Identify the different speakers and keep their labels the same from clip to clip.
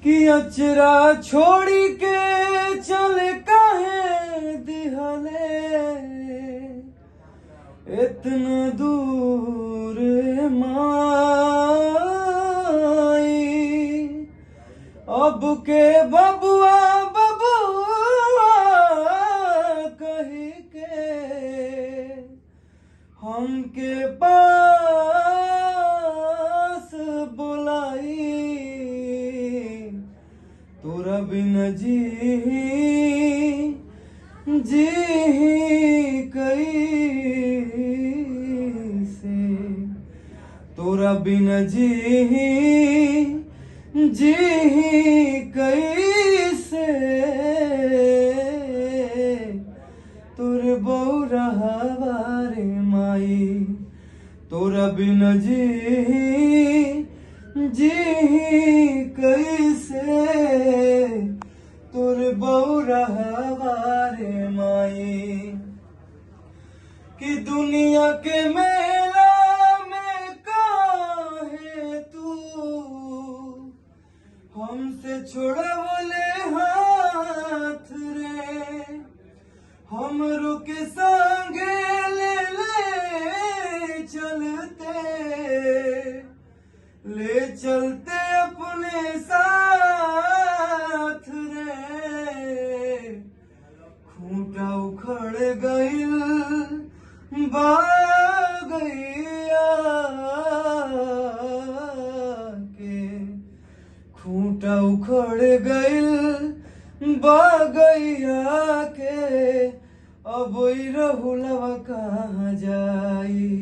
Speaker 1: कि अचरा छोड़ी के चले काहे दिहले इतना दूर माई। अब के बबुआ बबुआ कही के हमके पास बुलाई। तोरा बिन जी कैसे, तोरा बिन जी कैसे। तोर बौरहवा रे माई, तोरा बिन जी कैसे। तोर बौरहवा रे माई कि दुनिया के मेला में काहे तू हमसे छोड़वले हाथ रे। हमरो के संगे ले चलते अपने साथ रे। खूंटा उखड़ गइल बागैया के, खूंटा उखड़ गइल बागैया के। अब रहुलवा कहाँ जाई,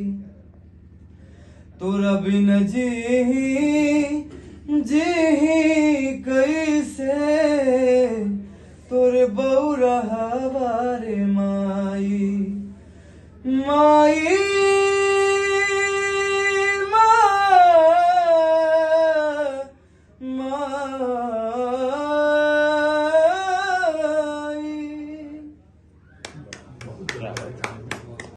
Speaker 1: तोरा बिन जी कैसे। तोरे बौरहवा रे माई, माई।